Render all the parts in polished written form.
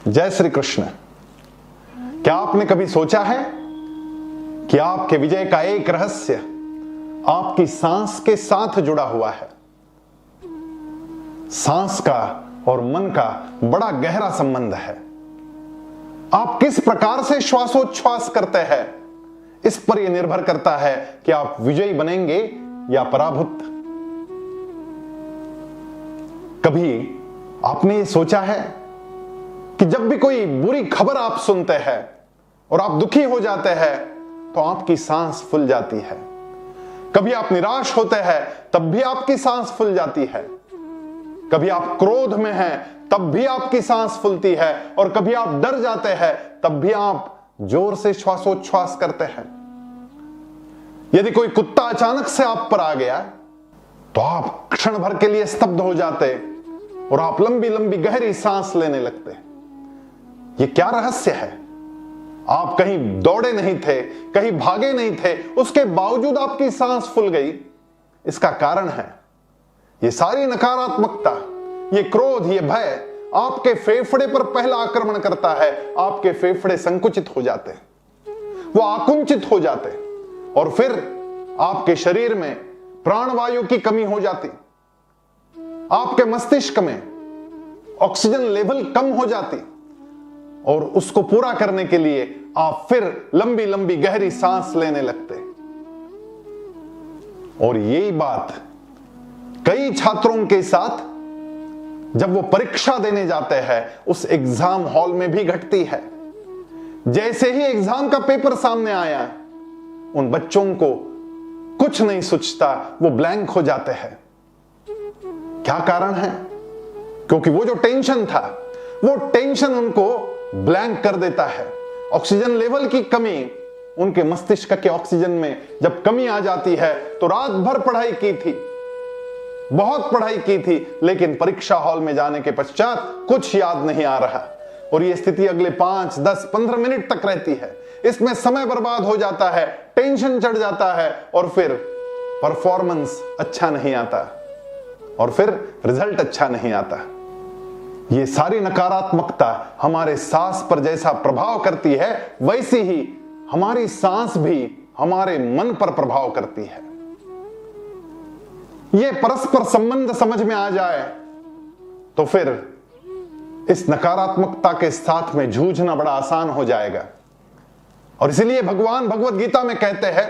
जय श्री कृष्ण। क्या आपने कभी सोचा है कि आपके विजय का एक रहस्य आपकी सांस के साथ जुड़ा हुआ है? सांस का और मन का बड़ा गहरा संबंध है। आप किस प्रकार से श्वासोच्छ्वास करते हैं, इस पर यह निर्भर करता है कि आप विजयी बनेंगे या पराभूत। कभी आपने ये सोचा है कि जब भी कोई बुरी खबर आप सुनते हैं और आप दुखी हो जाते हैं तो आपकी सांस फूल जाती है। कभी आप निराश होते हैं तब भी आपकी सांस फूल जाती है। कभी आप क्रोध में हैं तब भी आपकी सांस फूलती है, और कभी आप डर जाते हैं तब भी आप जोर से श्वासोच्छ्वास करते हैं। यदि कोई कुत्ता अचानक से आप पर आ गया तो आप क्षण भर के लिए स्तब्ध हो जाते और आप लंबी लंबी गहरी सांस लेने लगते। ये क्या रहस्य है? आप कहीं दौड़े नहीं थे, कहीं भागे नहीं थे, उसके बावजूद आपकी सांस फूल गई। इसका कारण है ये सारी नकारात्मकता, ये क्रोध, ये भय आपके फेफड़े पर पहला आक्रमण करता है। आपके फेफड़े संकुचित हो जाते, वो आकुंचित हो जाते, और फिर आपके शरीर में प्राणवायु की कमी हो जाती। आपके मस्तिष्क में ऑक्सीजन लेवल कम हो जाती, और उसको पूरा करने के लिए आप फिर लंबी लंबी गहरी सांस लेने लगते। और यही बात कई छात्रों के साथ जब वो परीक्षा देने जाते हैं उस एग्जाम हॉल में भी घटती है। जैसे ही एग्जाम का पेपर सामने आया, उन बच्चों को कुछ नहीं सूझता, वो ब्लैंक हो जाते हैं। क्या कारण है? क्योंकि वो जो टेंशन था, वो टेंशन उनको ब्लैंक कर देता है। ऑक्सीजन लेवल की कमी, उनके मस्तिष्क के ऑक्सीजन में जब कमी आ जाती है तो रात भर पढ़ाई की थी, बहुत पढ़ाई की थी, लेकिन परीक्षा हॉल में जाने के पश्चात कुछ याद नहीं आ रहा, और यह स्थिति अगले 5, 10, 15 मिनट तक रहती है। इसमें समय बर्बाद हो जाता है, टेंशन चढ़ जाता है, और फिर परफॉर्मेंस अच्छा नहीं आता, और फिर रिजल्ट अच्छा नहीं आता। ये सारी नकारात्मकता हमारे सांस पर जैसा प्रभाव करती है, वैसी ही हमारी सांस भी हमारे मन पर प्रभाव करती है। ये परस्पर संबंध समझ में आ जाए तो फिर इस नकारात्मकता के साथ में जूझना बड़ा आसान हो जाएगा। और इसलिए भगवान भगवत गीता में कहते हैं,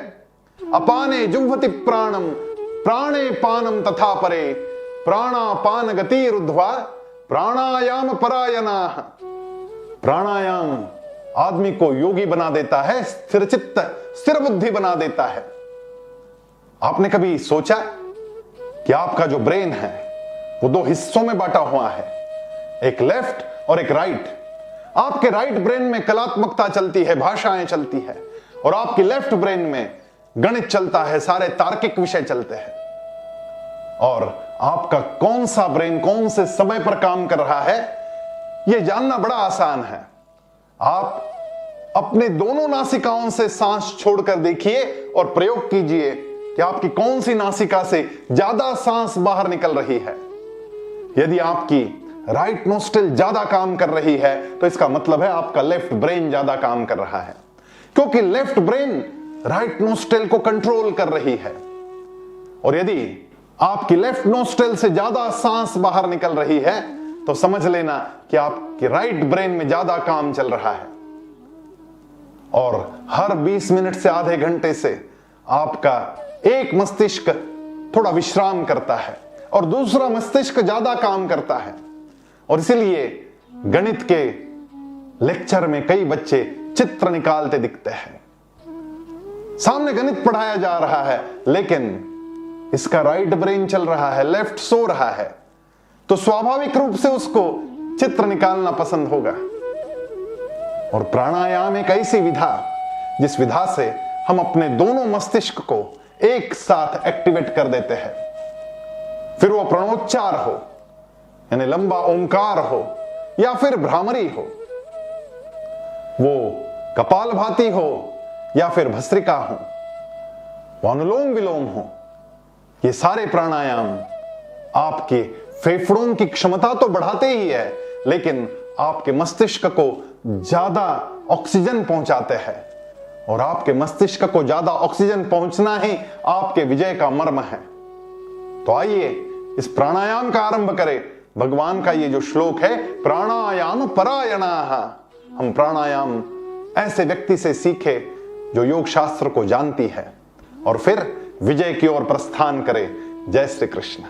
अपाने जुह्वति प्राणम प्राणे पानम तथा परे प्राणापान गतिरुद्ध्वा प्राणायाम परायणाः। प्राणायाम आदमी को योगी बना देता है, स्थिर चित्त, स्थिर बुद्धि बना देता है। आपने कभी सोचा कि आपका जो ब्रेन है वो 2 हिस्सों में बांटा हुआ है, एक लेफ्ट और एक राइट। आपके राइट ब्रेन में कलात्मकता चलती है, भाषाएं चलती है, और आपकी लेफ्ट ब्रेन में गणित चलता है, सारे तार्किक विषय चलते हैं। और आपका कौन सा ब्रेन कौन से समय पर काम कर रहा है, यह जानना बड़ा आसान है। आप अपने दोनों नासिकाओं से सांस छोड़कर देखिए और प्रयोग कीजिए कि आपकी कौन सी नासिका से ज्यादा सांस बाहर निकल रही है। यदि आपकी राइट नोस्ट्रिल ज्यादा काम कर रही है तो इसका मतलब है आपका लेफ्ट ब्रेन ज्यादा काम कर रहा है, क्योंकि लेफ्ट ब्रेन राइट नोस्ट्रिल को कंट्रोल कर रही है। और यदि आपकी लेफ्ट नोस्ट्रिल से ज्यादा सांस बाहर निकल रही है तो समझ लेना कि आपकी राइट ब्रेन में ज्यादा काम चल रहा है। और हर 20 मिनट से आधे घंटे से आपका एक मस्तिष्क थोड़ा विश्राम करता है और दूसरा मस्तिष्क ज्यादा काम करता है। और इसीलिए गणित के लेक्चर में कई बच्चे चित्र निकालते दिखते हैं। सामने गणित पढ़ाया जा रहा है, लेकिन इसका राइट ब्रेन चल रहा है, लेफ्ट सो रहा है, तो स्वाभाविक रूप से उसको चित्र निकालना पसंद होगा। और प्राणायाम एक ऐसी विधा जिस विधा से हम अपने दोनों मस्तिष्क को एक साथ एक्टिवेट कर देते हैं। फिर वो प्रणोच्चार हो, यानी लंबा ओंकार हो, या फिर भ्रामरी हो, वो कपालभाति हो या फिर भस्त्रिका हो, वो अनुलोम विलोम हो ये सारे प्राणायाम आपके फेफड़ों की क्षमता तो बढ़ाते ही है, लेकिन आपके मस्तिष्क को ज्यादा ऑक्सीजन पहुंचाते हैं, और आपके मस्तिष्क को ज्यादा ऑक्सीजन पहुंचना ही आपके विजय का मर्म है। तो आइए इस प्राणायाम का आरंभ करें। भगवान का ये जो श्लोक है, प्राणायाम परायणाः, हम प्राणायाम ऐसे व्यक्ति से सीखे जो योग शास्त्र को जानती है, और फिर विजय की ओर प्रस्थान करे। जय श्री कृष्ण।